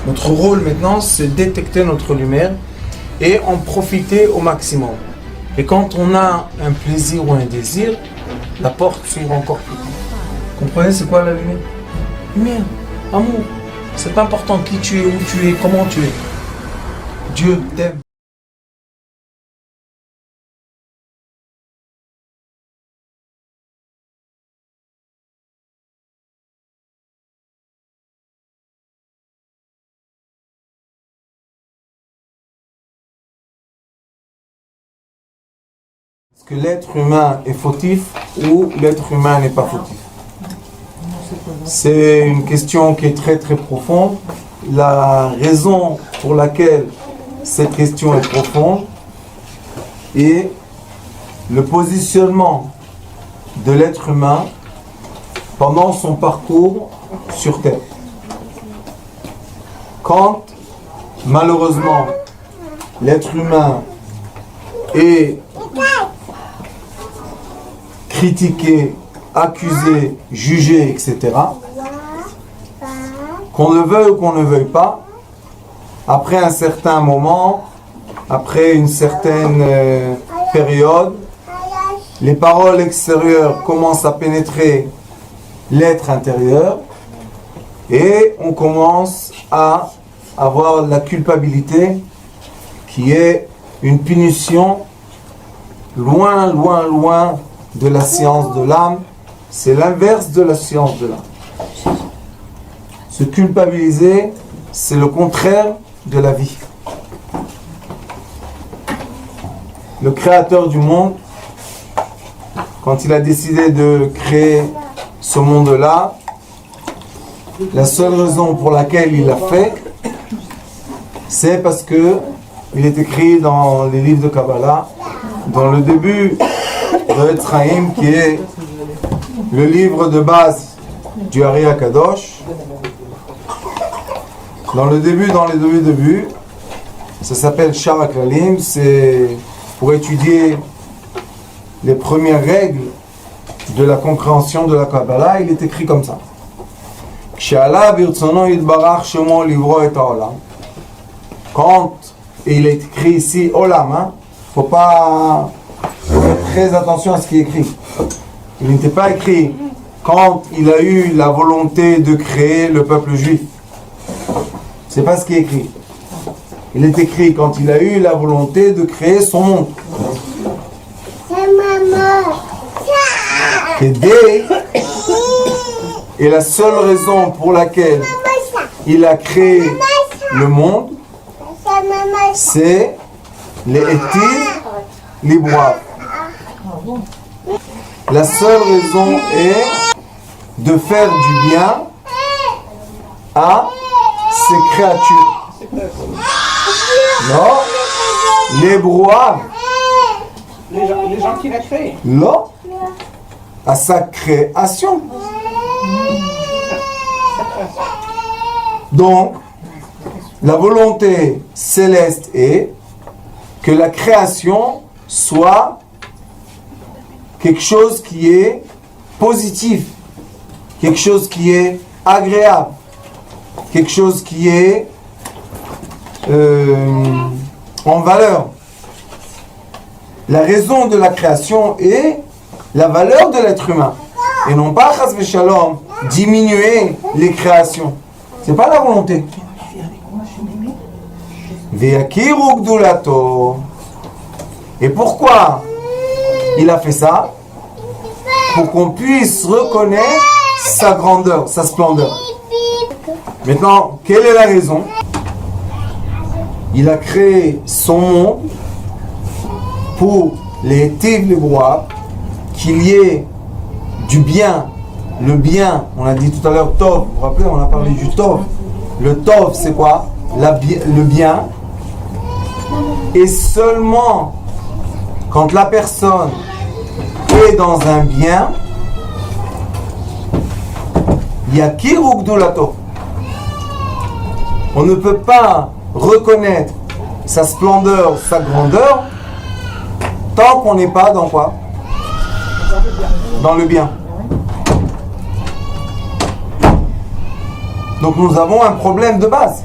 Notre rôle maintenant, c'est détecter notre lumière et en profiter au maximum. Et quand on a un plaisir ou un désir, la porte s'ouvre encore plus. Comprenez, c'est quoi la lumière? Lumière, amour. C'est pas important qui tu es, où tu es, comment tu es. Dieu t'aime. Est-ce que l'être humain est fautif ou l'être humain n'est pas fautif? C'est une question qui est très très profonde. La raison pour laquelle cette question est profonde est le positionnement de l'être humain pendant son parcours sur Terre. Quand, malheureusement, l'être humain est critiqué, accusé, jugé, etc., qu'on le veuille ou qu'on ne veuille pas, après un certain moment, après une certaine période, les paroles extérieures commencent à pénétrer l'être intérieur et on commence à avoir la culpabilité qui est une punition loin, loin, loin de la science de l'âme. C'est l'inverse de la science de l'âme. Se culpabiliser, c'est le contraire de la vie. Le créateur du monde, quand il a décidé de créer ce monde-là, la seule raison pour laquelle il l'a fait, c'est parce que il est écrit dans les livres de Kabbalah, dans le début de Etz Chaim, qui est le livre de base du Ari Akadosh. Dans les débuts, ça s'appelle Shar HaKlalim, c'est pour étudier les premières règles de la compréhension de la Kabbalah. Il est écrit comme ça. Quand, et il est écrit ici Olam, faut pas faire très attention à ce qui est écrit. Il n'était pas écrit quand il a eu la volonté de créer le peuple juif. C'est pas ce qui est écrit. Il est écrit quand il a eu la volonté de créer son monde. Et la seule raison pour laquelle il a créé le monde, c'est les étis, les bois. La seule raison est de faire du bien à ces créatures. Non, les brouhaha. Les gens qui l'a créé. Non, à sa création. Donc, la volonté céleste est que la création soit quelque chose qui est positif, quelque chose qui est agréable, quelque chose qui est en valeur. La raison de la création est la valeur de l'être humain. Et non pas, chas v'shalom, diminuer les créations. C'est pas la volonté. Ve'yakiru gdulato. Et pourquoi il a fait ça? Pour qu'on puisse reconnaître sa grandeur, sa splendeur. Maintenant, quelle est la raison? Il a créé son monde pour les tigres, les bois, qu'il y ait du bien. Le bien, on a dit tout à l'heure tov, vous vous rappelez, on a parlé du tov. Le tov, c'est quoi? Le bien. Et seulement quand la personne est dans un bien, il y a kiru gdulato. On ne peut pas reconnaître sa splendeur, sa grandeur, tant qu'on n'est pas dans quoi? Dans le bien. Donc nous avons un problème de base.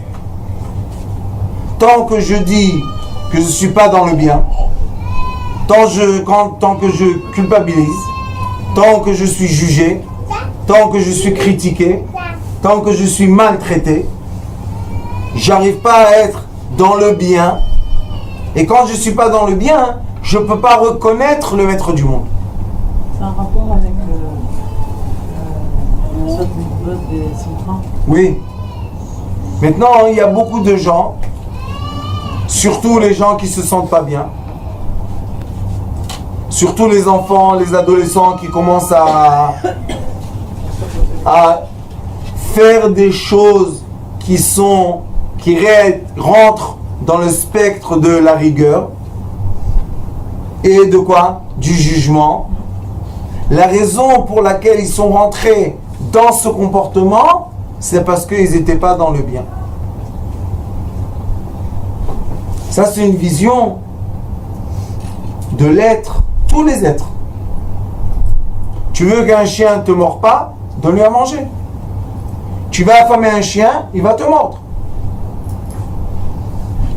tant que je dis que je ne suis pas dans le bien, tant que je culpabilise, tant que je suis jugé, tant que je suis critiqué, tant que je suis maltraité, j'arrive pas à être dans le bien. Et quand je ne suis pas dans le bien, je ne peux pas reconnaître le maître du monde. C'est un rapport avec la sorte des centrales. Oui. Maintenant, il y a beaucoup de gens, surtout les gens qui ne se sentent pas bien, surtout les enfants, les adolescents qui commencent à faire des choses qui rentrent dans le spectre de la rigueur et de quoi? Du jugement. La raison pour laquelle ils sont rentrés dans ce comportement, c'est parce qu'ils n'étaient pas dans le bien. Ça, c'est une vision de l'être, tous les êtres. Tu veux qu'un chien ne te mord pas, donne-lui à manger. Tu vas affamer un chien, il va te mordre.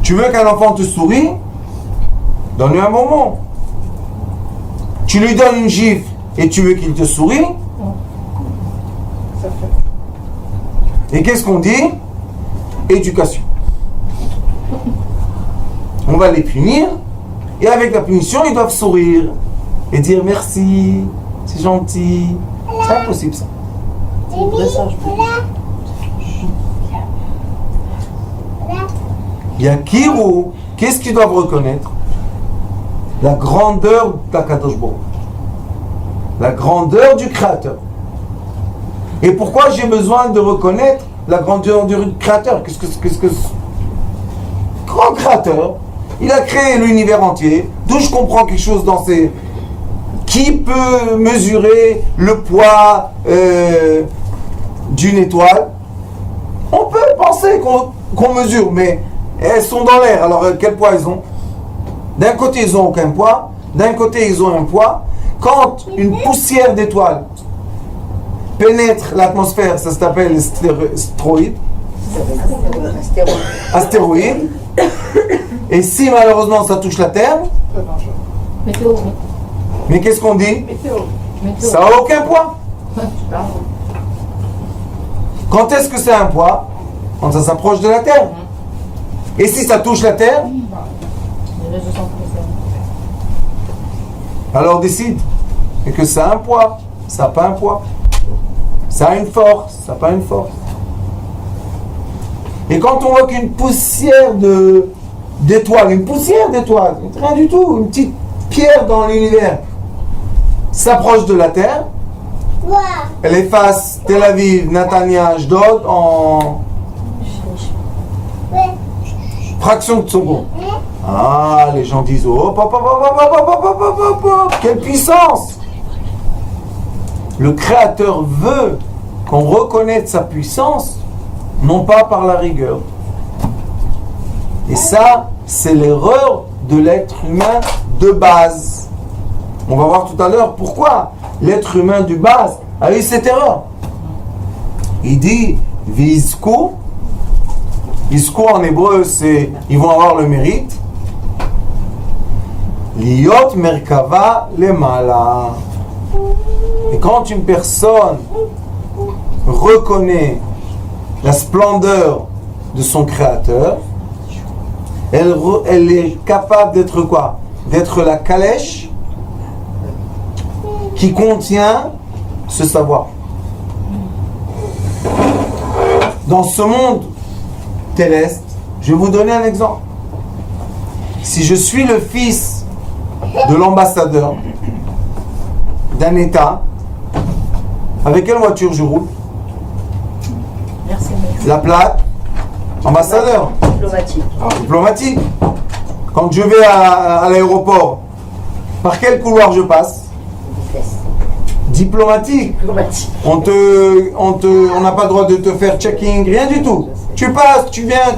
Tu veux qu'un enfant te sourie, donne-lui un bonbon. Tu lui donnes une gifle et tu veux qu'il te sourie. Et qu'est-ce qu'on dit? Éducation. On va les punir et avec la punition, ils doivent sourire et dire merci, c'est gentil. C'est impossible ça. Il y a Kirou, qu'est-ce qu'ils doivent reconnaître? La grandeur d'Akadosh Baruch Hu. La grandeur du Créateur. Et pourquoi j'ai besoin de reconnaître la grandeur du Créateur? Qu'est-ce que grand Créateur, il a créé l'univers entier, d'où je comprends quelque chose dans ces... Qui peut mesurer le poids d'une étoile? On peut penser qu'on mesure, mais elles sont dans l'air, alors quel poids elles ont? D'un côté, ils n'ont aucun poids, d'un côté, ils ont un poids. Quand une poussière d'étoile pénètre l'atmosphère, ça s'appelle astéroïde. Et si malheureusement ça touche la Terre, Météo. mais qu'est-ce qu'on dit? Météo. Ça n'a aucun poids. Quand est-ce que c'est un poids? Quand ça s'approche de la Terre. Et si ça touche la Terre, alors décide. Et que ça a un poids, ça n'a pas un poids. Ça a une force, ça n'a pas une force. Et quand on voit qu'une poussière d'étoiles, rien du tout, une petite pierre dans l'univers, s'approche de la Terre, elle efface Tel Aviv, Netanya, Ashdod en fraction de seconde. Ah, les gens disent, oh, quelle puissance! Le Créateur veut qu'on reconnaisse sa puissance, non pas par la rigueur. Et ça, c'est l'erreur de l'être humain de base. On va voir tout à l'heure pourquoi l'être humain de base a eu cette erreur. Il dit, Vizku. Vizku en hébreu, c'est ils vont avoir le mérite. Liot merkava lemala. Et quand une personne reconnaît la splendeur de son Créateur, elle est capable d'être quoi? D'être la calèche qui contient ce savoir. Dans ce monde terrestre, je vais vous donner un exemple. Si je suis le fils de l'ambassadeur d'un État, avec quelle voiture je roule? Merci. La plate, ambassadeur. Diplomatique. Quand je vais à l'aéroport, par quel couloir je passe? Diplomatique. On n'a pas le droit de te faire checking, rien du tout. Tu passes, tu viens.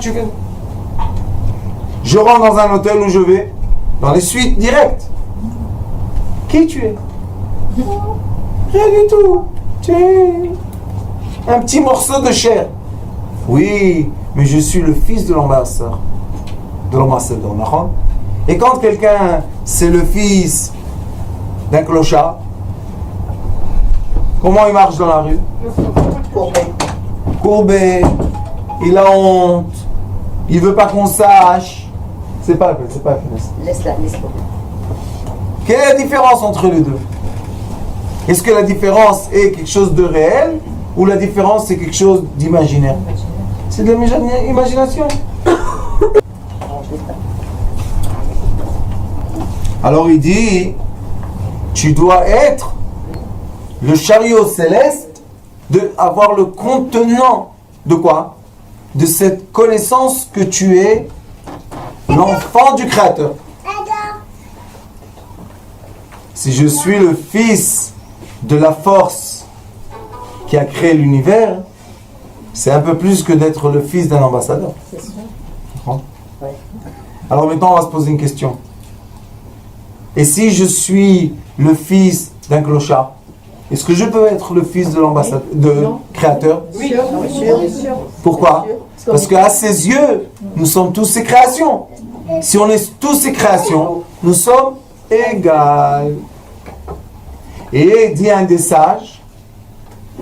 Je rentre dans un hôtel où je vais, dans les suites directes. Qui tu es? Rien du tout. Tu es un petit morceau de chair. Oui, mais je suis le fils de l'ambassadeur. de l'ambassadeur. Et quand quelqu'un, c'est le fils d'un clochard, comment il marche dans la rue? Courbé, il a honte, il veut pas qu'on sache. C'est pas la finesse. Laisse-la. Quelle est la différence entre les deux? Est-ce que la différence est quelque chose de réel ou la différence c'est quelque chose d'imaginaire? C'est de l'imagination. Alors il dit, tu dois être le chariot céleste, de avoir le contenant de quoi? De cette connaissance que tu es l'enfant du Créateur. Si je suis le fils de la force qui a créé l'univers, c'est un peu plus que d'être le fils d'un ambassadeur. C'est sûr. Ouais. Alors maintenant, on va se poser une question. Et si je suis le fils d'un clochard, est-ce que je peux être le fils de l'ambassadeur, de Créateur? Oui, sûr. Pourquoi? Parce qu'à ses yeux, nous sommes tous ses créations. Si on est tous ses créations, nous sommes égaux. Et dit un des sages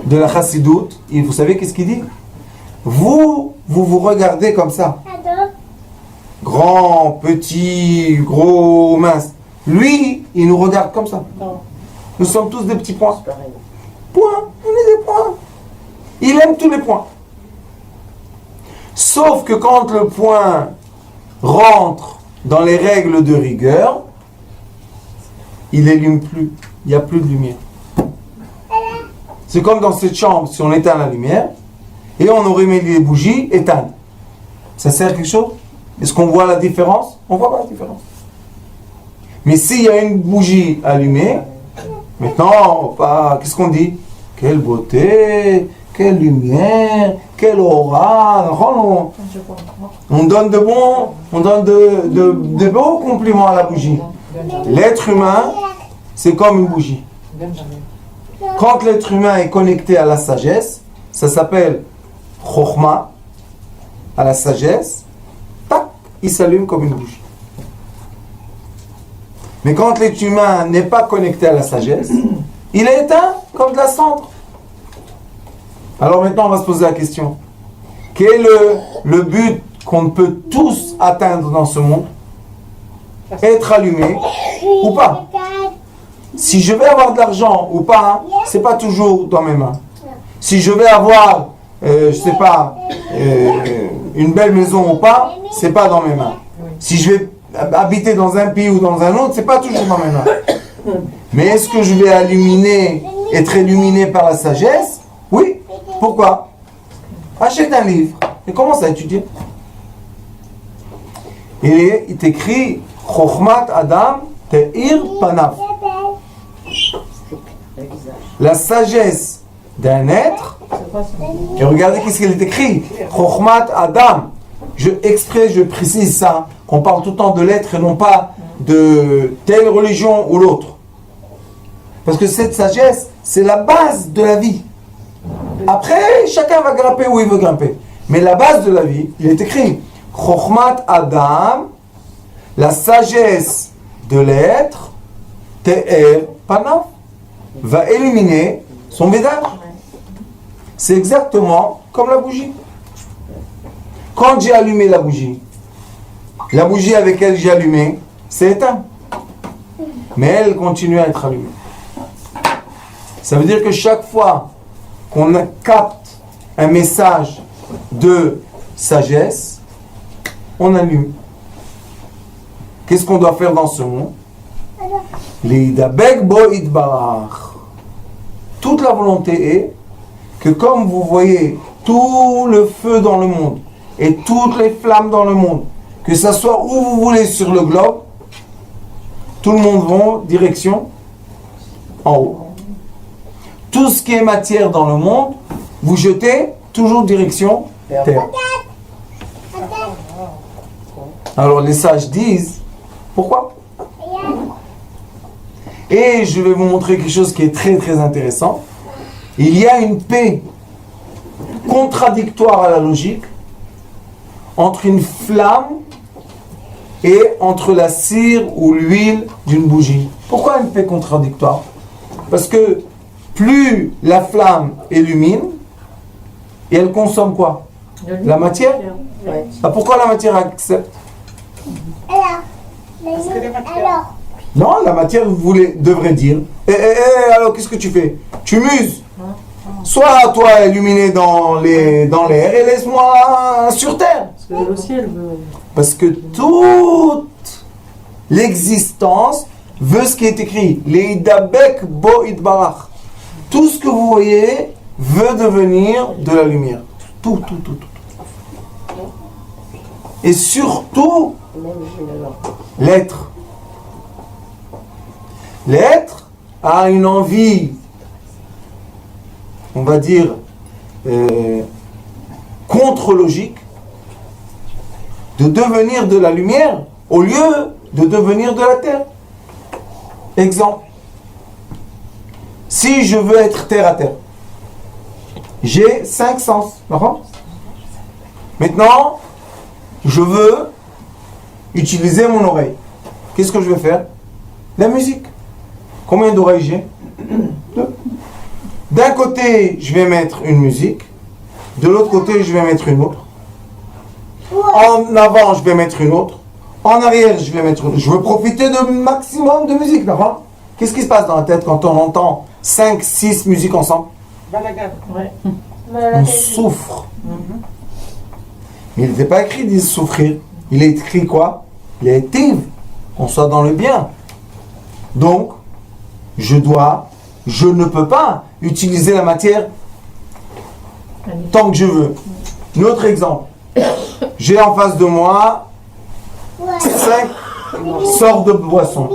de la Chassidoute, et vous savez qu'est-ce qu'il dit? Vous regardez comme ça. Grand, petit, gros, mince. Lui, il nous regarde comme ça. Nous sommes tous des petits points. Points, on est des points. Il aime tous les points. Sauf que quand le point rentre dans les règles de rigueur, il n'allume plus. Il n'y a plus de lumière. C'est comme dans cette chambre, si on éteint la lumière, et on aurait mis les bougies éteintes. Ça sert à quelque chose? Est-ce qu'on voit la différence? On ne voit pas la différence. Mais s'il y a une bougie allumée, maintenant, qu'est-ce qu'on dit? Quelle beauté, quelle lumière, quelle aura. On donne de beaux compliments à la bougie. L'être humain, c'est comme une bougie. Quand l'être humain est connecté à la sagesse, ça s'appelle Chokhma, à la sagesse, tac, il s'allume comme une bougie. Mais quand l'être humain n'est pas connecté à la sagesse, il est éteint comme de la cendre. Alors maintenant, on va se poser la question. Quel est le but qu'on peut tous atteindre dans ce monde? Être allumé ou pas? Si je vais avoir de l'argent ou pas, c'est pas toujours dans mes mains. Si je vais avoir, une belle maison ou pas, c'est pas dans mes mains. Si je vais habiter dans un pays ou dans un autre, c'est pas toujours dans mes mains. Mais est-ce que je vais être illuminé par la sagesse? Oui. Pourquoi? Achète un livre et commence à étudier. Il est écrit Chokhmat Adam Te'ir Panav. La sagesse d'un être. Et regardez qu'est-ce qu'il est écrit. Chokhmat Adam. Je précise ça. Qu'on parle tout le temps de l'être et non pas de telle religion ou l'autre. Parce que cette sagesse, c'est la base de la vie. Après, chacun va grimper où il veut grimper. Mais la base de la vie, il est écrit Chokhmat Adam, la sagesse de l'être, Te'er Panav, va éliminer son visage. C'est exactement comme la bougie. Quand j'ai allumé la bougie avec laquelle j'ai allumé, c'est éteint. Mais elle continue à être allumée. Ça veut dire que chaque fois qu'on capte un message de sagesse, on allume. Qu'est-ce qu'on doit faire dans ce monde? Toute la volonté est que comme vous voyez tout le feu dans le monde et toutes les flammes dans le monde, que ce soit où vous voulez sur le globe, tout le monde va direction en haut. Tout ce qui est matière dans le monde, vous jetez toujours direction terre. Alors les sages disent, pourquoi? Et je vais vous montrer quelque chose qui est très très intéressant. Il y a une paix contradictoire à la logique entre une flamme et entre la cire ou l'huile d'une bougie. Pourquoi un fait contradictoire? Parce que plus la flamme illumine, et elle consomme quoi? La matière. Ah, pourquoi la matière accepte? Non, la matière devrait dire. Alors qu'est-ce que tu fais? Tu muses. Soit toi illuminé dans l'air et laisse-moi sur terre. Parce que le ciel veut. Parce que toute l'existence veut ce qui est écrit. Leidabek bo itbarach. Tout ce que vous voyez veut devenir de la lumière. Tout. Et surtout, l'être. L'être a une envie, on va dire, contre-logique, de devenir de la lumière au lieu de devenir de la terre. Exemple. Si je veux être terre à terre, j'ai 5 sens. D'accord? Maintenant, je veux utiliser mon oreille. Qu'est-ce que je vais faire? La musique. Combien d'oreilles j'ai? 2. D'un côté, je vais mettre une musique. De l'autre côté, je vais mettre une autre. En avant, je vais mettre une autre. En arrière, je vais mettre une autre. Je veux profiter de maximum de musique. D'accord? Qu'est-ce qui se passe dans la tête quand on entend 5, 6 musiques ensemble? Ouais. On souffre. Mais il n'était pas écrit de souffrir. Il est écrit quoi? Il est étive. On soit dans le bien. Donc, je ne peux pas utiliser la matière tant que je veux. Un autre exemple. J'ai en face de moi 5 sortes de boissons.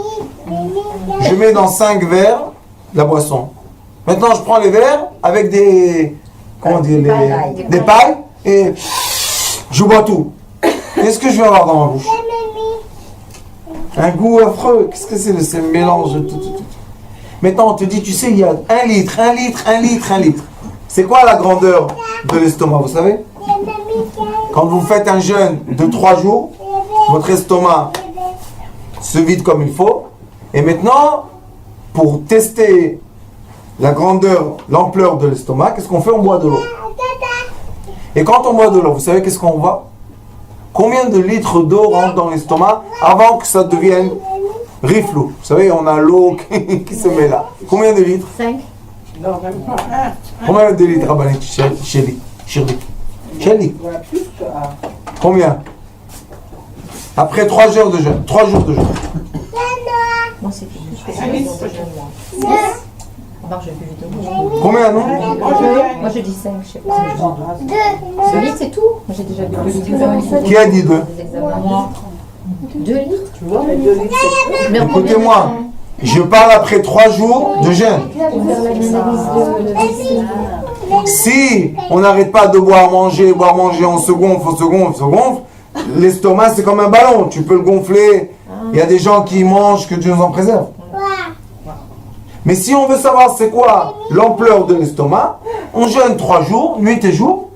Je mets dans 5 verres la boisson. Maintenant, je prends les verres avec des pailles et je bois tout. Qu'est-ce que je vais avoir dans ma bouche? Un goût affreux. Qu'est-ce que c'est ce mélange de tout. Maintenant, on te dit, tu sais, il y a 1 litre. C'est quoi la grandeur de l'estomac, vous savez? Quand vous faites un jeûne de 3 jours, votre estomac se vide comme il faut. Et maintenant, pour tester la grandeur, l'ampleur de l'estomac, qu'est-ce qu'on fait? On boit de l'eau. Et quand on boit de l'eau, vous savez qu'est-ce qu'on voit? Combien de litres d'eau rentre dans l'estomac avant que ça devienne riflou? Vous savez, on a l'eau qui se met là. Combien de litres? 5. Non, même pas un. Combien de litres, Rabbané Shirley? Plus que un. Combien? Après 3 jours de jeûne. 3 jours de jeûne. Moi, c'est plus que ça. Moi, j'ai plus vite. Combien, non? Moi, je dis 5, je sais pas. 2 litres, c'est tout. Moi, j'ai déjà bu 2 litres. Qui a dit 2? Moi. 2 litres. Tu vois, mais 2 litres, c'est peu. Écoutez-moi, je parle après 3 jours de jeûne. Si on n'arrête pas de boire, manger, on se gonfle, l'estomac c'est comme un ballon, tu peux le gonfler. Il y a des gens qui mangent, que Dieu nous en préserve. Mais si on veut savoir c'est quoi l'ampleur de l'estomac, on jeûne 3 jours, nuit et jour,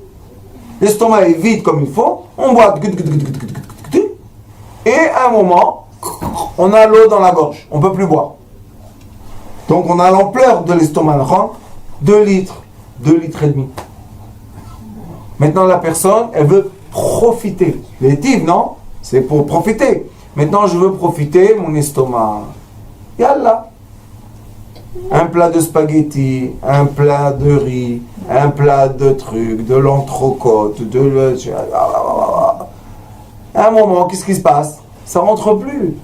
l'estomac est vide comme il faut, on boit, et à un moment, on a l'eau dans la gorge, on ne peut plus boire. Donc on a l'ampleur de l'estomac, 2 litres, 2 litres et demi. Maintenant la personne, elle veut profiter. Les tifs, non? C'est pour profiter. Maintenant je veux profiter, mon estomac. Yallah. Un plat de spaghettis, un plat de riz, un plat de trucs, de l'entrecôte, à un moment, qu'est-ce qui se passe? Ça rentre plus.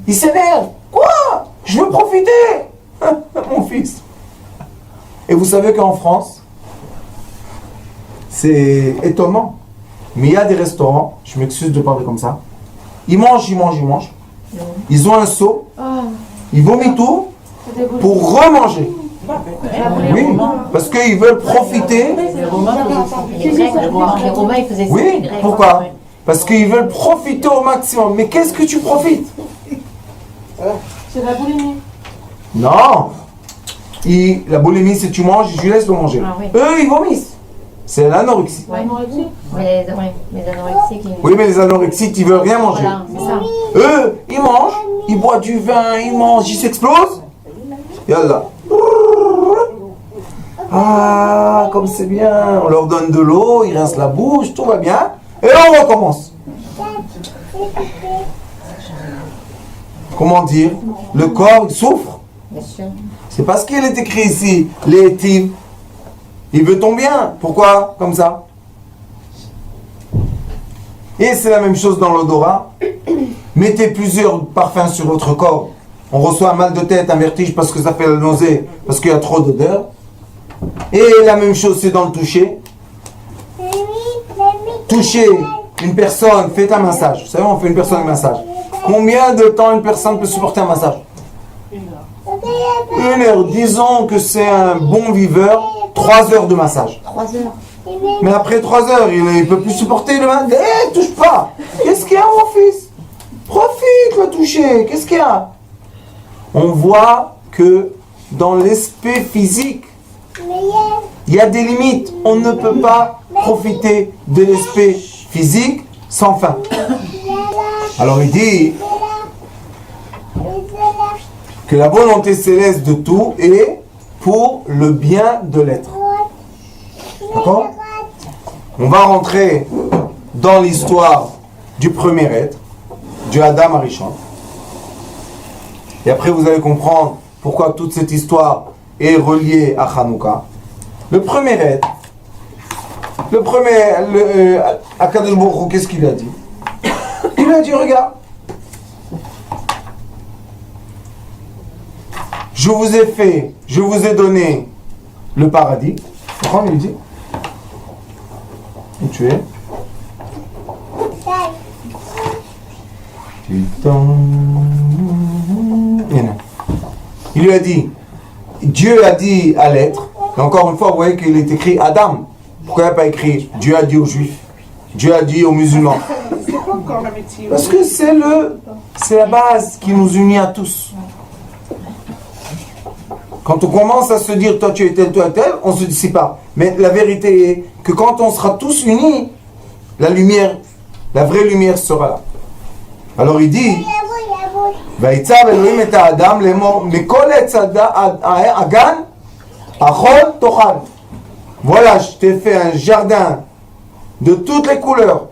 Il s'énerve. Quoi? Je veux profiter. Mon fils. Et vous savez qu'en France, c'est étonnant, mais il y a des restaurants, je m'excuse de parler comme ça, ils mangent. Ils ont un seau, ils vomissent tout pour remanger. Oui, parce qu'ils veulent profiter. Les Romains faisaient ça. Les Romains, ils faisaient ça. Oui, pourquoi? Parce qu'ils veulent profiter au maximum. Mais qu'est-ce que tu profites? C'est la boulimie. Non. La boulimie, c'est tu manges, je lui laisse le manger. Ah oui. Eux, ils vomissent. C'est l'anorexie. Ouais. Anorexie. Mais les anorexiques, ils... Oui, mais les anorexiques, ils veulent rien manger. Voilà, c'est ça. Eux, ils mangent, ils boivent du vin, ils mangent, ils s'explosent. Yallah. Ah, comme c'est bien. On leur donne de l'eau, ils rincent la bouche, tout va bien. Et là, on recommence. Comment dire? Le corps, il souffre. Bien sûr. C'est parce qu'il est écrit ici, les tim. Il veut ton bien. Pourquoi? Comme ça. Et c'est la même chose dans l'odorat. Mettez plusieurs parfums sur votre corps. On reçoit un mal de tête, un vertige parce que ça fait la nausée, parce qu'il y a trop d'odeur. Et la même chose, c'est dans le toucher. Toucher une personne, faites un massage. Vous savez, on fait une personne un massage. Combien de temps une personne peut supporter un massage? 1 heure. Disons que c'est un bon viveur, 3 heures de massage. 3 heures. Mais après 3 heures, il ne peut plus supporter le massage. Eh, touche pas! Qu'est-ce qu'il y a, mon fils? Profite, le toucher. Qu'est-ce qu'il y a? On voit que dans l'aspect physique, il y a des limites. On ne peut pas profiter de l'aspect physique sans fin. Alors il dit que la volonté céleste de tout est pour le bien de l'être. D'accord? On va rentrer dans l'histoire du premier être, du Adam Arishon. Et après vous allez comprendre pourquoi toute cette histoire est reliée à Hanouka. Le premier être, Akadosh Baruch Hu, qu'est-ce qu'il a dit? Il a dit, regarde, je vous ai donné le paradis. Pourquoi il dit? Où tu es? Il lui a dit, Dieu a dit à l'être, et encore une fois, vous voyez qu'il est écrit Adam. Pourquoi il n'y a pas écrit Dieu a dit aux Juifs? Dieu a dit aux musulmans? C'est quoi encore la métier? Parce que c'est la base qui nous unit à tous. Quand on commence à se dire toi tu es tel, toi tel, on se sépare. Mais la vérité est que quand on sera tous unis, la lumière, la vraie lumière sera là. Alors il dit, Vaïtzav Elohim et Adam lemor mikol etz agan achol tochal. Voilà, je t'ai fait un jardin de toutes les couleurs,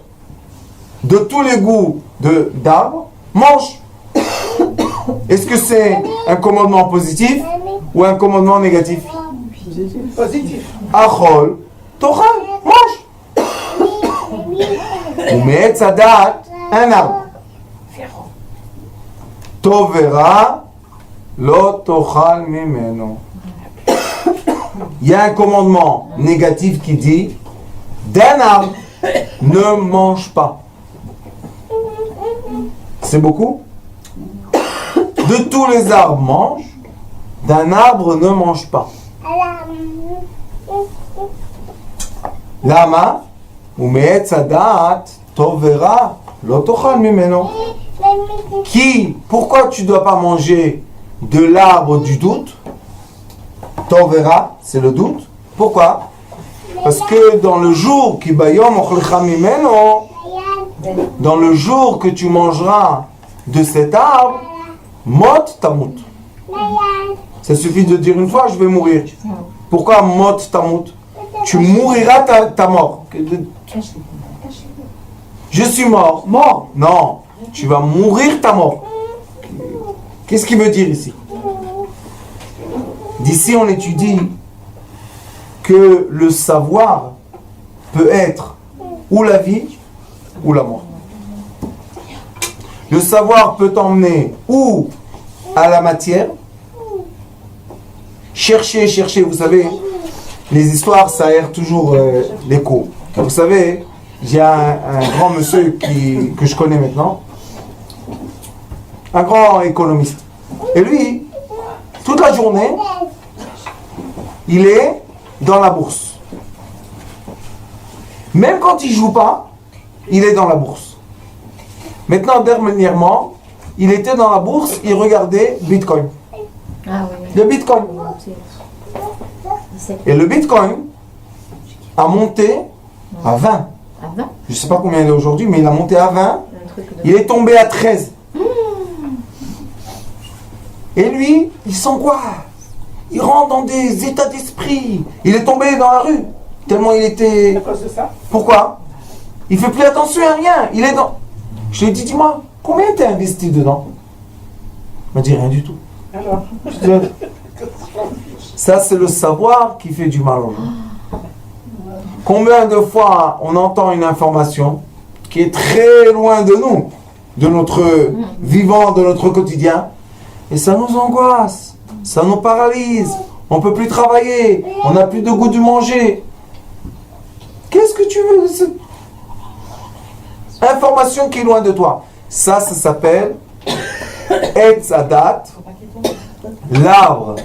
de tous les goûts d'arbres, mange. Est-ce que c'est un commandement positif ou un commandement négatif? Positif. Achol, tochal, mange. Ou me'etz hadat, un arbre. Tovera, lo tochal mimeno. Il y a un commandement négatif qui dit d'un arbre, ne mange pas. C'est beaucoup? De tous les arbres mange, d'un arbre ne mange pas. Lama, ou me'etz hadat, tovera, lo tochal mimeno. Pourquoi tu ne dois pas manger de l'arbre du doute? Tovera, c'est le doute. Pourquoi? Parce que dans le jour qui bayom ochlecha mimeno, dans le jour que tu mangeras de cet arbre, mot tamut. Ça suffit de dire une fois, je vais mourir. Pourquoi mot tamut? Tu mouriras ta mort. Je suis mort. Mort? Non. Tu vas mourir ta mort. Qu'est-ce qu'il veut dire ici? D'ici, on étudie que le savoir peut être ou la vie ou la mort. Le savoir peut t'emmener ou à la matière. Chercher, vous savez, les histoires, ça aère toujours l'écho. Vous savez, j'ai un grand monsieur que je connais maintenant, un grand économiste. Et lui, toute la journée, il est dans la bourse. Même quand il ne joue pas, il est dans la bourse. Maintenant, dernièrement, il était dans la bourse, il regardait Bitcoin. Ah oui. Le Bitcoin. Et le Bitcoin, a monté à 20. À 20. Je ne sais pas combien il est aujourd'hui, mais il a monté à 20. Un truc de... Il est tombé à 13. Et lui, il s'angoisse. Il rentre dans des états d'esprit. Il est tombé dans la rue. Tellement il était... À cause de ça. Pourquoi? Il fait plus attention à rien. Il est dans... Je lui ai dit, dis-moi, combien t'es investi dedans? Il m'a dit, rien du tout. Alors, Je dis, ça, c'est le savoir qui fait du mal aux gens. Combien de fois on entend une information qui est très loin de nous, de notre vivant, de notre quotidien, et ça nous angoisse, ça nous paralyse, on ne peut plus travailler, on n'a plus de goût du manger. Qu'est-ce que tu veux de cette information qui est loin de toi? Ça s'appelle Etz Hadat, l'arbre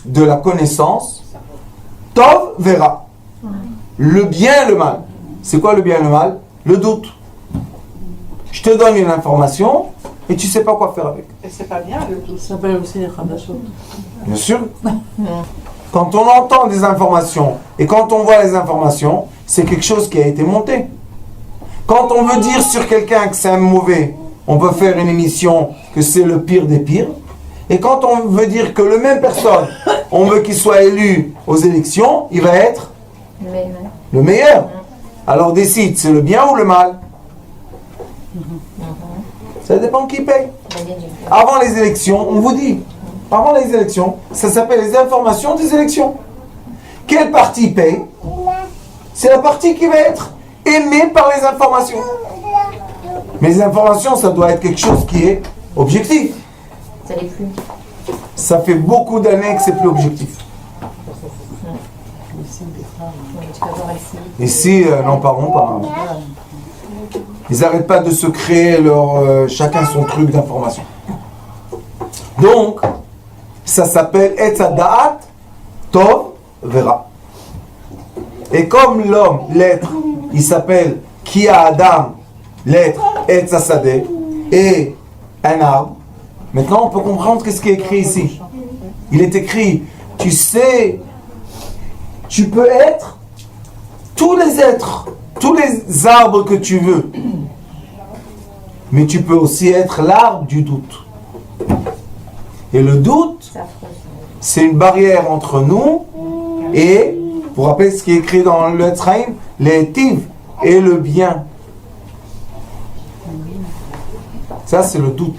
de la connaissance, Tov Vera. Le bien et le mal. C'est quoi le bien et le mal? Le doute. Je te donne une information et tu ne sais pas quoi faire avec. et c'est pas bien le tout. Ça s'appelle aussi les Khadashot. Bien sûr. Quand on entend des informations et quand on voit les informations, c'est quelque chose qui a été monté. Quand on veut dire sur quelqu'un que c'est un mauvais, on peut faire une émission que c'est le pire des pires. Et quand on veut dire que le même personne, on veut qu'il soit élu aux élections, il va être Mais, le meilleur. Alors décide, c'est le bien ou le mal? Ça dépend qui paye. Avant les élections, on vous dit, avant les élections, ça s'appelle les informations des élections. Quel parti paye? C'est la partie qui va être aimée par les informations. Mais les informations, ça doit être quelque chose qui est objectif. ça l'est plus. Ça fait beaucoup d'années que c'est plus objectif. Tu vas voir ici. Ici, n'en parlons pas. Ils n'arrêtent pas de se créer chacun son truc d'information. Donc, ça s'appelle Etz Hadat, Tov Vera. Et comme l'homme, l'être, il s'appelle Kia Adam, l'être Etz Hasadeh, et un arbre. Maintenant, on peut comprendre ce qui est écrit ici. Il est écrit, tu sais, tu peux être tous les êtres, tous les arbres que tu veux. Mais tu peux aussi être l'arbre du doute. Et le doute, c'est une barrière entre nous et, vous vous rappelez ce qui est écrit dans le Etzraïm, les tiv et le bien. Ça, c'est le doute.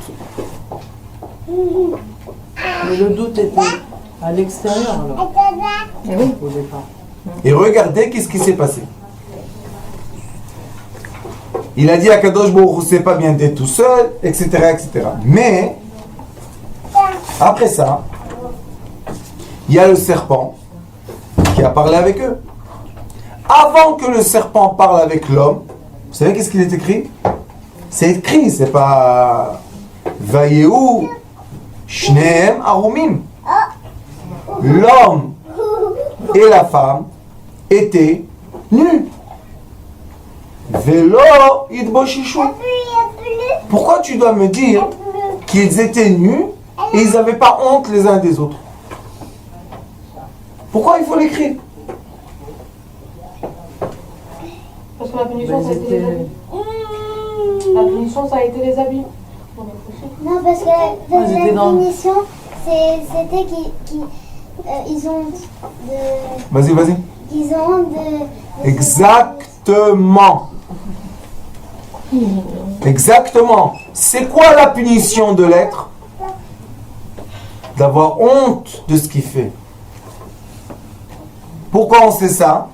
Mais le doute était à l'extérieur alors, Eh oui. au départ. Et regardez qu'est-ce qui s'est passé. Il a dit à Kadosh Baruch Hu, c'est pas bien d'être tout seul, etc., etc. Mais, après ça, il y a le serpent qui a parlé avec eux. Avant que le serpent parle avec l'homme, vous savez qu'est-ce qu'il est écrit? C'est écrit, c'est pas Vayehu Shneem Arumim. L'homme et la femme étaient nus. Vélo idboshishu. Pourquoi tu dois me dire qu'ils étaient nus et ils n'avaient pas honte les uns des autres? Pourquoi il faut l'écrire? Parce que la punition, ça a été les habits. La punition, ça a été les habits. Non, parce que ils étaient la dans- punition, c'était qu'ils ont de... Vas-y, vas-y. Ils ont de Exactement. Exactement. C'est quoi la punition de l'être? D'avoir honte de ce qu'il fait. Pourquoi on sait ça?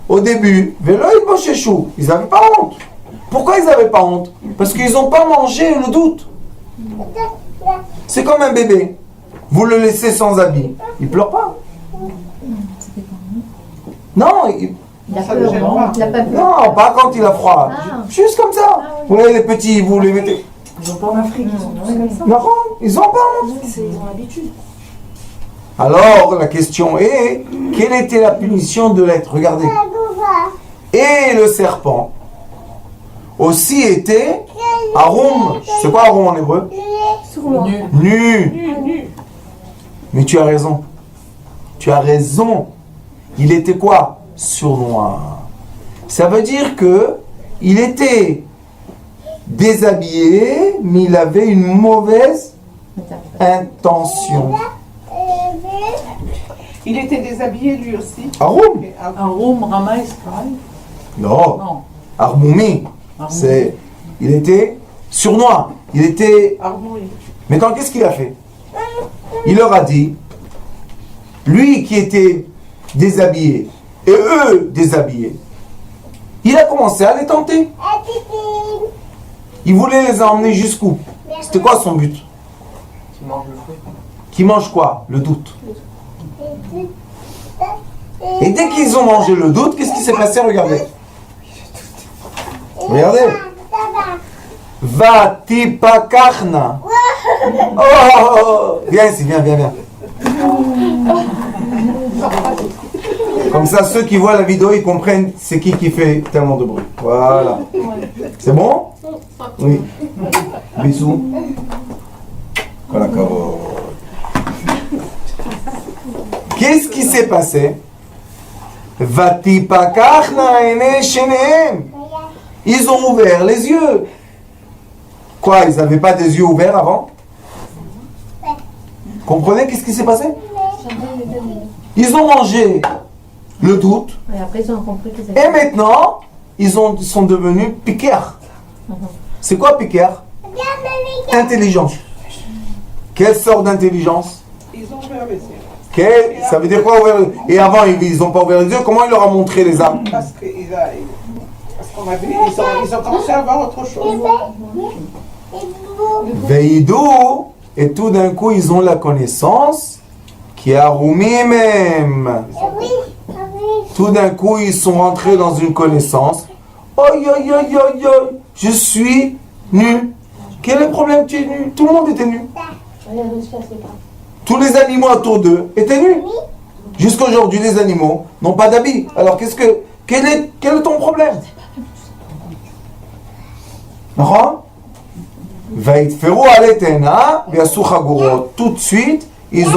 Au début, Vélo et Bochechou, ils n'avaient pas honte. Pourquoi ils n'avaient pas honte? Parce qu'ils n'ont pas mangé le doute. C'est comme un bébé. Vous le laissez sans habit. Il pleure pas. Non, Il a Ça peur, le gêne non? pas. Il a pas peur. non, pas quand il a froid. Ah. Juste comme ça. Vous voyez les petits, vous les mettez. Ils ont pas en Afrique, ils sont tous comme ça. Non, ils ont pas honte. Ils ont l'habitude. Alors, la question est, quelle était la punition de l'être? Regardez. Et le serpent aussi était Arum. C'est quoi Arum en hébreu? Nu. Nu. Mais tu as raison. Tu as raison. Il était quoi? sur noir. Ça veut dire que il était déshabillé, mais il avait une mauvaise intention. Il était déshabillé lui aussi. Arum? Et avant- Arum, Ramaïs, pareil. Non. Non. Armoumi. C'est, il était sournois. Il était. Armouri. Maintenant, qu'est-ce qu'il a fait? Il leur a dit, lui qui était déshabillé et eux déshabillés, il a commencé à les tenter. Il voulait les emmener jusqu'où? C'était quoi son but? Qui mange quoi? Le doute. Et dès qu'ils ont mangé le doute, qu'est-ce qui s'est passé? Regardez. Regardez. Va tipakachna. Oh, viens ici, viens. Comme ça, ceux qui voient la vidéo, ils comprennent c'est qui fait tellement de bruit. Voilà. C'est bon? Oui. Bisous. Voilà, qu'est-ce qui s'est passé? Vatipakachna ene shenehem. Ils ont ouvert les yeux. Quoi, ils n'avaient pas des yeux ouverts avant? Comprenez qu'est-ce qui s'est passé? Ils ont mangé le doute. Et après, ils ont compris qu'ils Et maintenant, ils sont devenus piqueurs. C'est quoi piqueur? Intelligence. Quelle sorte d'intelligence? Ils ont ouvert les yeux. Ça veut dire quoi ouvrir les yeux? Et avant, ils n'ont pas ouvert les yeux. Comment il leur a montré les armes? Parce qu'on a vu, ils ont commencé à voir autre chose. Veidou, et tout d'un coup, ils ont la connaissance qui a roumi même. Tout d'un coup, ils sont rentrés dans une connaissance. Aïe, aïe, aïe, aïe, aïe, je suis nu. Quel est le problème? Tu es nu. Tout le monde était nu. Tous les animaux autour d'eux étaient nus. Jusqu'à aujourd'hui, les animaux n'ont pas d'habits. Alors, quel est ton problème? Non? Vaïtferu aletena, biasou chagurot. Tout de suite, ils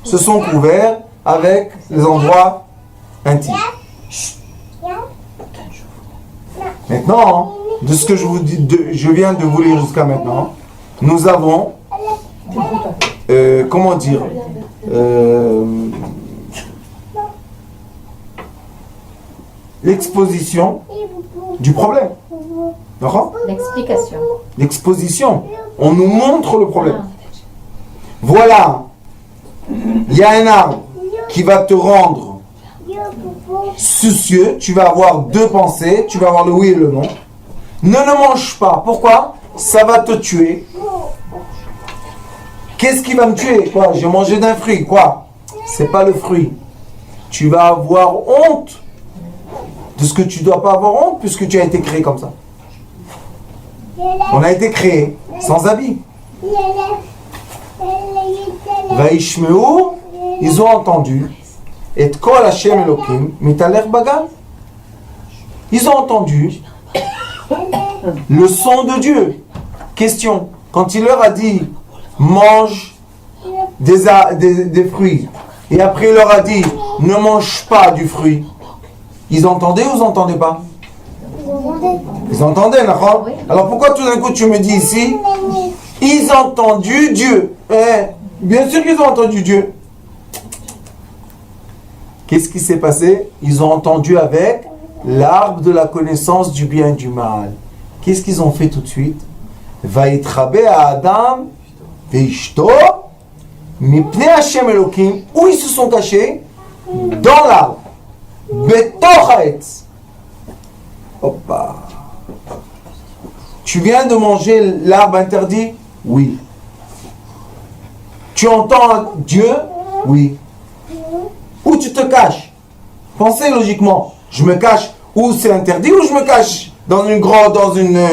se sont couverts avec les endroits intimes. Maintenant, de ce que je vous dis, je viens de vous lire jusqu'à maintenant, nous avons, comment dire, l'exposition du problème. D'accord? L'explication. L'exposition. On nous montre le problème. Voilà. Il y a un arbre qui va te rendre soucieux. Tu vas avoir deux pensées. Tu vas avoir le oui et le non. Ne le mange pas. Pourquoi? Ça va te tuer. Qu'est-ce qui va me tuer? Quoi? J'ai mangé d'un fruit. Quoi? C'est pas le fruit. Tu vas avoir honte de ce que tu dois pas avoir honte puisque tu as été créé comme ça. On a été créé sans habit. Vaishmeu, ils ont entendu. Et kol Hashem Elokim mitalech bagan. Ils ont entendu le son de Dieu. Question. Quand il leur a dit mange des fruits, et après il leur a dit ne mange pas du fruit, ils entendaient ou ils n'entendaient pas? Ils entendaient, d'accord? Alors pourquoi tout d'un coup tu me dis ici, ils ont entendu Dieu? Bien sûr qu'ils ont entendu Dieu. Qu'est-ce qui s'est passé? Ils ont entendu avec l'arbre de la connaissance du bien et du mal. Qu'est-ce qu'ils ont fait tout de suite? Vaïtrabe à Adam, veishto, mipnei Hashem Elokim. Où ils se sont cachés? Dans l'arbre. Betoch haetz. Hoppa. Tu viens de manger l'arbre interdit? Oui. Tu entends Dieu? Oui. Où tu te caches? Pensez logiquement. Je me cache où c'est interdit ou je me cache dans une grande, dans une...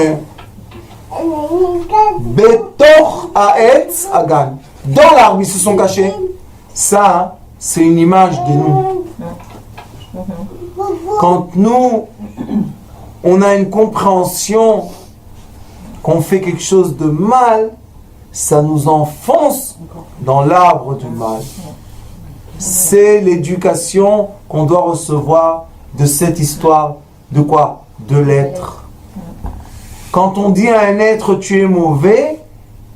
Betoch haetz agan. Dans l'arbre, ils se sont cachés. Ça, c'est une image de nous. Quand nous, on a une compréhension qu'on fait quelque chose de mal, ça nous enfonce dans l'arbre du mal. C'est l'éducation qu'on doit recevoir de cette histoire. De quoi? De l'être. Quand on dit à un être tu es mauvais,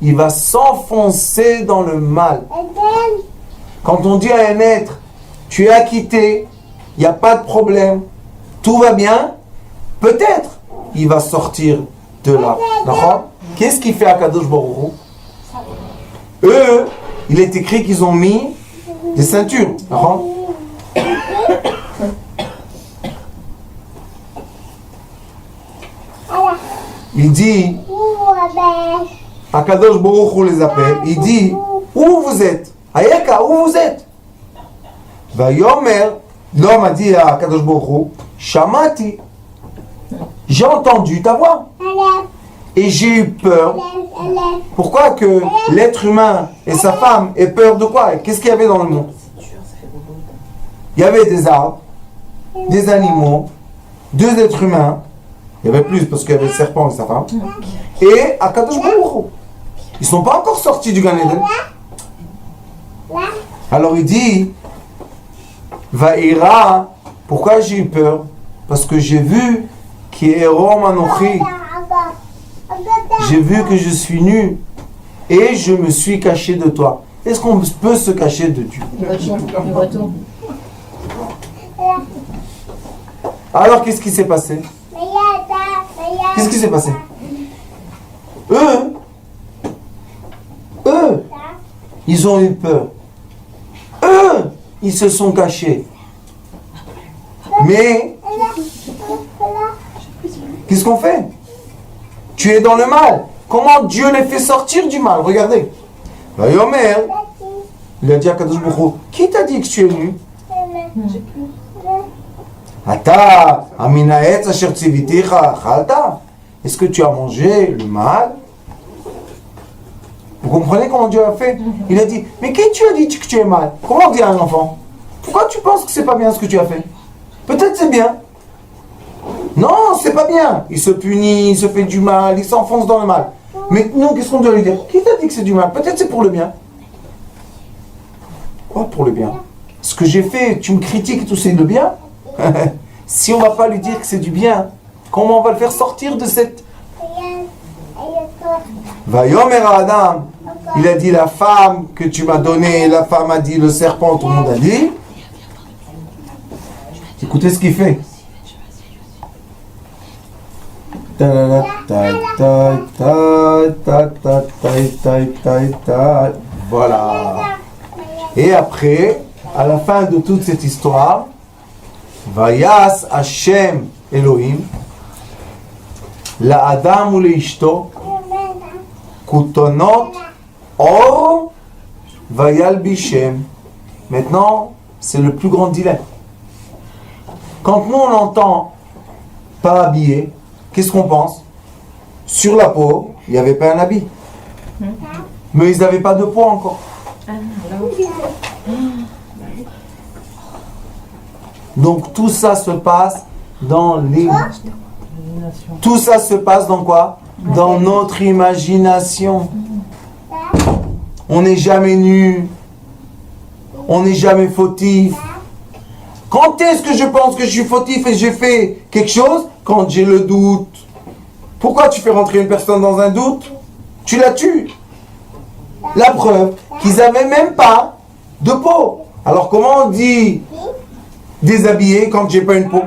il va s'enfoncer dans le mal. Quand on dit à un être tu es acquitté, il n'y a pas de problème, tout va bien, peut-être il va sortir de là. D'accord? Qu'est-ce qu'il fait à Kadosh Baruch Hu? Eux, il est écrit qu'ils ont mis des ceintures. D'accord? Il dit, Akadosh Baruch Hu les appelle, il dit, où vous êtes? Ayeka, où vous êtes? Vayomer, l'homme a dit à Akadosh Baruch Hu, Shamati, j'ai entendu ta voix et j'ai eu peur. Pourquoi que l'être humain et sa femme aient peur de quoi? Qu'est-ce qu'il y avait dans le monde? Il y avait des arbres, des animaux, deux êtres humains. Il y avait plus parce qu'il y avait le serpent et sa femme. Et Akadosh Baruch Hu. Ils ne sont pas encore sortis du Gan Eden. Alors il dit, Vaïra, pourquoi j'ai eu peur? Parce que j'ai vu qu'Erom Anochi, j'ai vu que je suis nu et je me suis caché de toi. Est-ce qu'on peut se cacher de Dieu? Alors qu'est-ce qui s'est passé? Qu'est-ce qui s'est passé? Eux, ils ont eu peur. Eux, ils se sont cachés. Mais, qu'est-ce qu'on fait? Tu es dans le mal. Comment Dieu les fait sortir du mal? Regardez. Vayomer, il a dit à Kadosh Baruch Hu, qui t'a dit que tu es nu? Ata, aminaetz asher tziviticha chalta. Est-ce que tu as mangé le mal? Vous comprenez comment Dieu a fait? Il a dit, mais qui tu as dit que tu es mal? Comment on dit à un enfant? Pourquoi tu penses que c'est pas bien ce que tu as fait? Peut-être c'est bien. Non, c'est pas bien. Il se punit, il se fait du mal, il s'enfonce dans le mal. Mais nous, qu'est-ce qu'on doit lui dire? Qui t'a dit que c'est du mal? Peut-être c'est pour le bien. Quoi pour le bien? Ce que j'ai fait, tu me critiques et tout, c'est le bien? Si on ne va pas lui dire que c'est du bien, comment on va le faire sortir de cette... Vayomer Adam, il a dit la femme que tu m'as donnée, la femme a dit le serpent, tout le monde a dit. Écoutez ce qu'il fait. Voilà. Et après, à la fin de toute cette histoire, Vayas Hashem Elohim, la Adam ou le Ishto, Kutonot, Or, Vayal Bishem. Maintenant, c'est le plus grand dilemme. Quand nous on entend pas habillé, qu'est-ce qu'on pense? Sur la peau, il n'y avait pas un habit. Mais ils n'avaient pas de peau encore. Donc tout ça se passe dans l'imagination. Tout ça se passe dans quoi? Dans notre imagination. On n'est jamais nu. On n'est jamais fautif. Quand est-ce que je pense que je suis fautif et j'ai fait quelque chose? Quand j'ai le doute. Pourquoi tu fais rentrer une personne dans un doute? Tu la tues. La preuve qu'ils n'avaient même pas de peau. Alors comment on dit déshabillé quand j'ai pas une peau?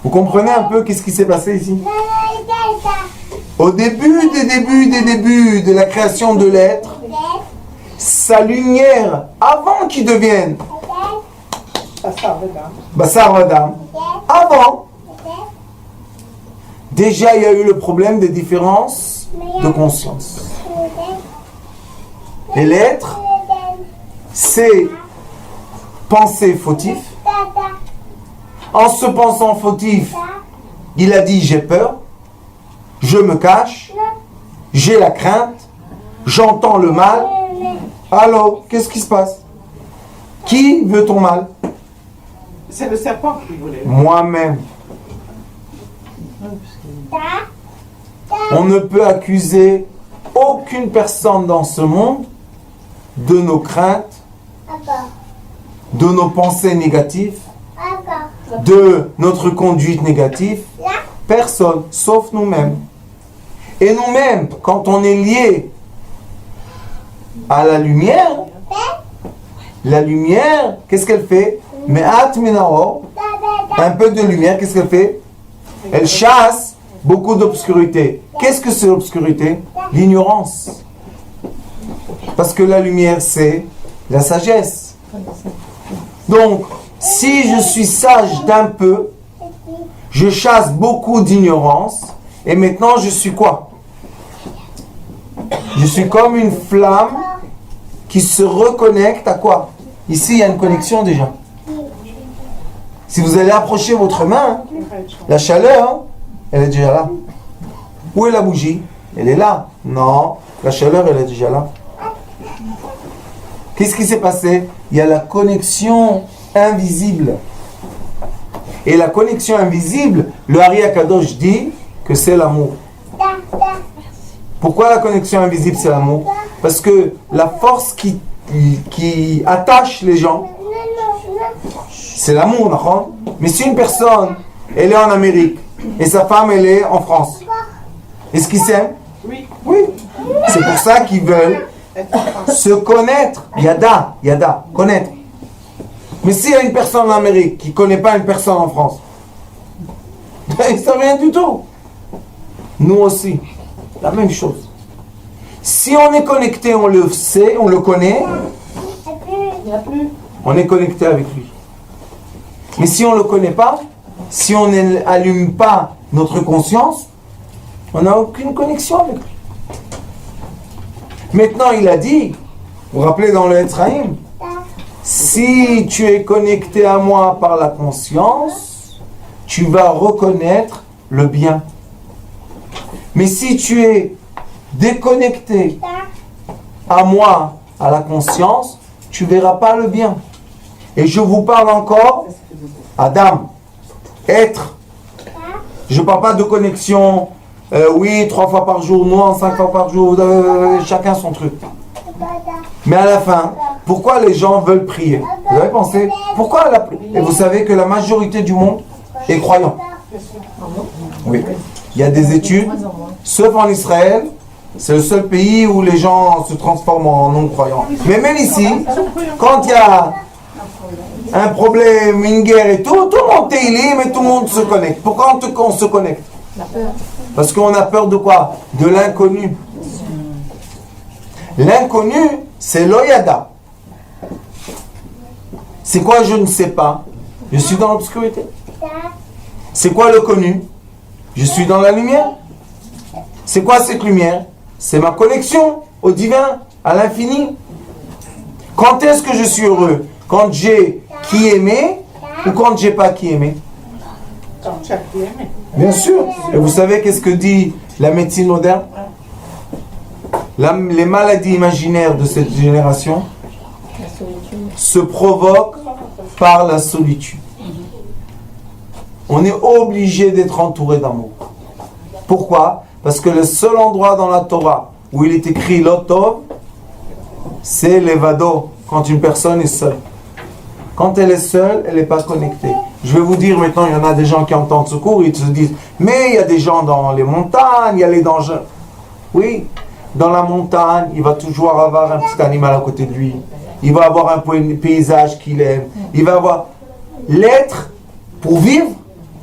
Vous comprenez un peu qu'est-ce qui s'est passé ici? Au début de la création de l'être, sa lumière, avant qu'il devienne Bassar Vadam, avant, déjà il y a eu le problème des différences de conscience. Et l'être, c'est penser fautif. En se pensant fautif, il a dit j'ai peur, je me cache, j'ai la crainte, j'entends le mal. Alors, qu'est-ce qui se passe? Qui veut ton mal? C'est le serpent qui voulait. Moi-même. On ne peut accuser aucune personne dans ce monde de nos craintes, de nos pensées négatives, de notre conduite négative. Personne, sauf nous-mêmes. Et nous-mêmes, quand on est lié à la lumière, qu'est-ce qu'elle fait? Me'at minao, un peu de lumière, qu'est-ce qu'elle fait? Elle chasse beaucoup d'obscurité. Qu'est-ce que c'est l'obscurité? L'ignorance. Parce que la lumière, c'est la sagesse. Donc, si je suis sage d'un peu, je chasse beaucoup d'ignorance, et maintenant je suis quoi? Je suis comme une flamme qui se reconnecte à quoi? Ici, il y a une connexion déjà. Si vous allez approcher votre main, la chaleur, elle est déjà là. Où est la bougie? Elle est là. Non, la chaleur, elle est déjà là. Qu'est-ce qui s'est passé? Il y a la connexion invisible. Et la connexion invisible, le Ari Akadosh dit que c'est l'amour. Pourquoi la connexion invisible, c'est l'amour? Parce que la force qui attache les gens, c'est l'amour, d'accord? Mais si une personne, elle est en Amérique, et sa femme, elle est en France, est-ce qu'ils s'aiment? Oui. Oui. C'est pour ça qu'ils veulent se connaître. Yada, connaître. Mais s'il y a une personne en Amérique qui ne connaît pas une personne en France, il ne sait rien du tout. Nous aussi, la même chose. Si on est connecté, on le sait, on le connaît, on est connecté avec lui. Mais si on ne le connaît pas, si on n'allume pas notre conscience, on n'a aucune connexion avec lui. Maintenant, il a dit, vous vous rappelez dans le Etzraïm, si tu es connecté à moi par la conscience, tu vas reconnaître le bien. Mais si tu es déconnecté à moi, à la conscience, tu ne verras pas le bien. Et je vous parle encore, Adam, être. Je ne parle pas de connexion, oui, 3 fois par jour, non, 5 fois par jour, chacun son truc. Mais à la fin, pourquoi les gens veulent prier? Vous avez pensé? Pourquoi la prière? Et vous savez que la majorité du monde est croyant. Oui. Il y a des études, sauf en Israël, c'est le seul pays où les gens se transforment en non-croyants. Mais même ici, quand il y a un problème, une guerre et tout le monde est mais tout le monde se connecte. Pourquoi on se connecte? Parce qu'on a peur de quoi? De l'inconnu. L'inconnu, c'est l'oyada. C'est quoi je ne sais pas? Je suis dans l'obscurité. C'est quoi le connu? Je suis dans la lumière. C'est quoi cette lumière? C'est ma connexion au divin, à l'infini. Quand est-ce que je suis heureux? Quand j'ai qui aimer ou quand j'ai pas qui aimer? Quand tu as qui aimer. Bien sûr. Et vous savez qu'est-ce que dit la médecine moderne? Les maladies imaginaires de cette génération se provoquent par la solitude. On est obligé d'être entouré d'amour. Pourquoi? Parce que le seul endroit dans la Torah où il est écrit l'otov, c'est l'evado, quand une personne est seule. Quand elle est seule, elle n'est pas connectée. Je vais vous dire maintenant, il y en a des gens qui entendent ce cours, ils se disent, mais il y a des gens dans les montagnes, il y a les dangers. Oui, dans la montagne, il va toujours avoir un petit animal à côté de lui. Il va avoir un paysage qu'il aime. Il va avoir... L'être, pour vivre,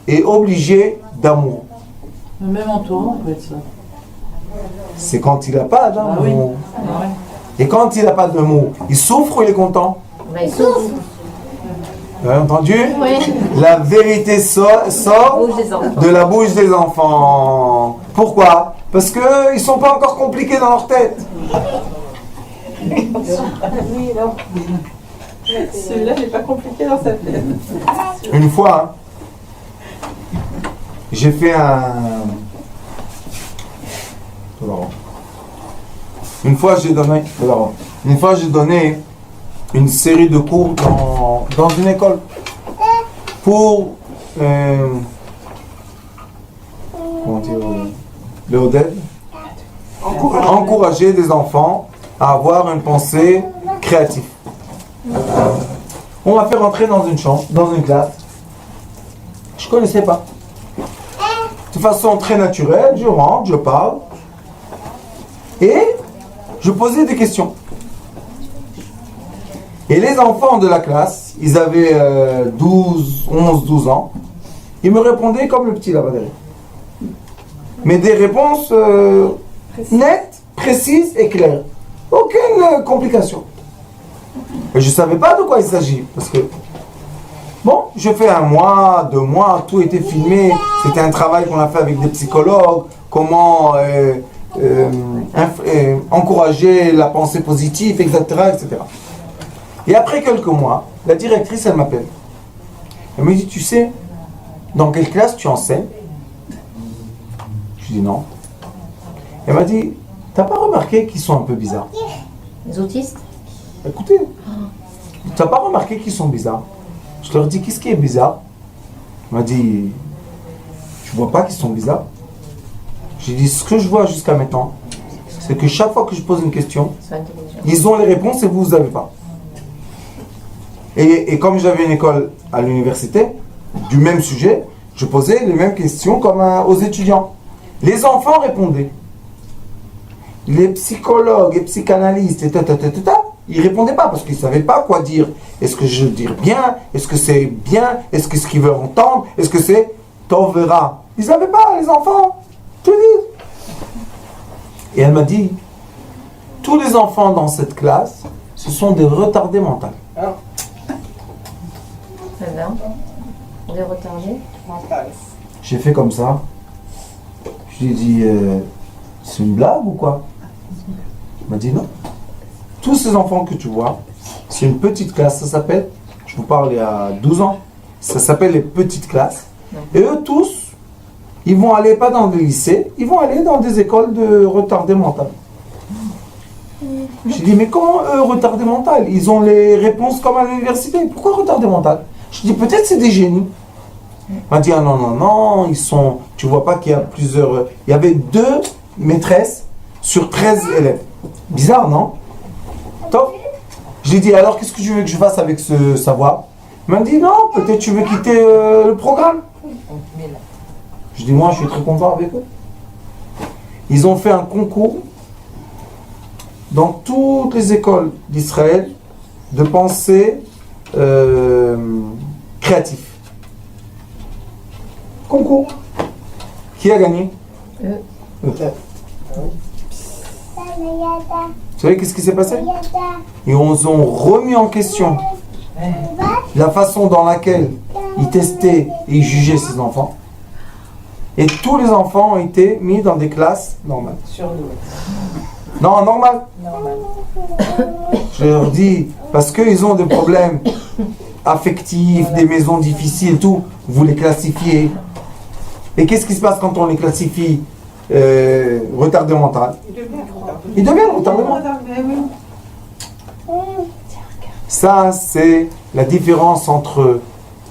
est obligé d'amour. Même en tournant, on peut être ça. C'est quand il n'a pas d'amour. Ah oui. Et quand il n'a pas d'amour, il souffre ou il est content? Il souffre. Vous avez entendu? Oui. La vérité sort de la bouche des enfants. Pourquoi? Parce qu'ils ne sont pas encore compliqués dans leur tête. Oui, non. Celui-là n'est pas compliqué dans sa tête. Une fois, j'ai fait Une fois, j'ai donné une série de cours dans une école pour comment dire, le Oded, encourager des enfants à avoir une pensée créative. On m'a fait rentrer dans une chambre, dans une classe. Je ne connaissais pas. De façon très naturelle, je rentre, je parle. Et je posais des questions. Et les enfants de la classe, ils avaient 11-12 ans. Ils me répondaient comme le petit là-bas derrière. Mais des réponses nettes, précises et claires. Aucune complication. Et je ne savais pas de quoi il s'agit. Parce que, bon, je fais 1 mois, 2 mois, tout était filmé. C'était un travail qu'on a fait avec des psychologues. Comment encourager la pensée positive, etc., etc. Et après quelques mois, la directrice, elle m'appelle. Elle me dit, tu sais, dans quelle classe tu enseignes? Je dis non. Elle m'a dit, t'as pas remarqué qu'ils sont un peu bizarres? Les autistes? Écoutez, t'as pas remarqué qu'ils sont bizarres? Je leur dis, qu'est-ce qui est bizarre? Elle m'a dit, tu vois pas qu'ils sont bizarres? J'ai dit, ce que je vois jusqu'à maintenant, c'est que chaque fois que je pose une question, ils ont les réponses et vous n'avez pas. Et comme j'avais une école à l'université, du même sujet, je posais les mêmes questions comme aux étudiants. Les enfants répondaient. Les psychologues et psychanalystes, ils ne répondaient pas parce qu'ils ne savaient pas quoi dire. Est-ce que je veux dire bien? Est-ce que c'est bien? Est-ce que ce qu'ils veulent entendre? Est-ce que c'est t'en verras? Ils ne savaient pas, les enfants. Tout dit. Et elle m'a dit, tous les enfants dans cette classe, ce sont des retardés mentaux. Des retardés. J'ai fait comme ça. Je lui ai dit, c'est une blague ou quoi? Il m'a dit non. Tous ces enfants que tu vois, c'est une petite classe, ça s'appelle, je vous parle il y a 12 ans, ça s'appelle les petites classes. Et eux tous, ils vont aller pas dans des lycées, ils vont aller dans des écoles de retardés mentaux. J'ai dit, mais comment eux, retardés mentaux? Ils ont les réponses comme à l'université. Pourquoi retardés mentaux? Je dis, peut-être c'est des génies. Il m'a dit, ah non, ils sont... Tu vois pas qu'il y a plusieurs... Il y avait 2 maîtresses sur 13 élèves. Bizarre, non? Top. Je lui ai dit, alors qu'est-ce que tu veux que je fasse avec ce savoir? Il m'a dit, non, peut-être tu veux quitter le programme. Je dis, moi, je suis très content avec eux. Ils ont fait un concours dans toutes les écoles d'Israël de pensée créatif. Concours. Qui a gagné? Eux. Vous savez qu'est-ce qui s'est passé? Ils ont remis en question la façon dans laquelle ils testaient et ils jugeaient ces enfants. Et tous les enfants ont été mis dans des classes normales. Non, normal. Je leur dis, parce qu'ils ont des problèmes affectifs, des maisons difficiles et tout, vous les classifiez. Et qu'est-ce qui se passe quand on les classifie retardés mentaux? Ils deviennent retardés mentaux. Ça, c'est la différence entre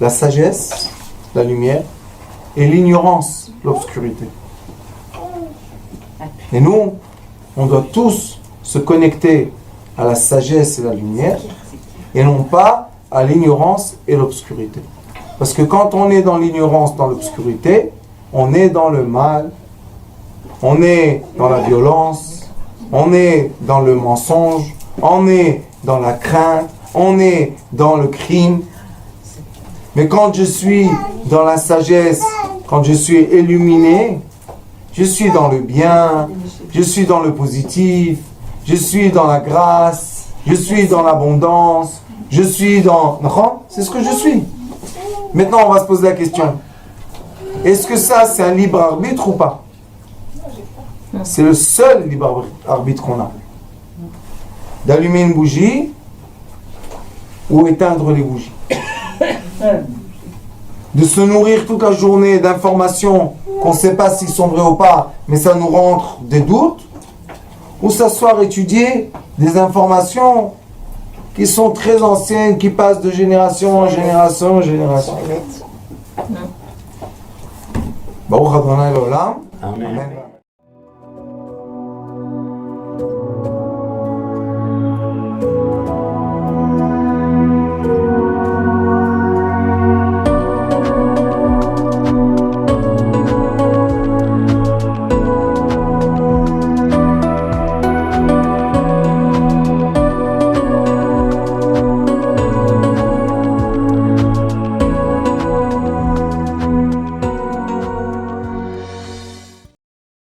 la sagesse, la lumière, et l'ignorance, l'obscurité. Et nous, on doit tous se connecter à la sagesse et la lumière, et non pas à l'ignorance et l'obscurité. Parce que quand on est dans l'ignorance, dans l'obscurité, on est dans le mal, on est dans la violence, on est dans le mensonge, on est dans la crainte, on est dans le crime. Mais quand je suis dans la sagesse, quand je suis illuminé, je suis dans le bien, je suis dans le positif, je suis dans la grâce, je suis dans l'abondance, je suis dans... C'est ce que je suis. Maintenant, on va se poser la question. Est-ce que ça, c'est un libre arbitre ou pas? C'est le seul libre arbitre qu'on a. D'allumer une bougie ou éteindre les bougies. De se nourrir toute la journée d'informations qu'on ne sait pas s'ils sont vraies ou pas, mais ça nous rentre des doutes. Ou s'asseoir étudier des informations qui sont très anciennes, qui passent de génération en génération en génération. Baruch Adonai l'olam. Amen.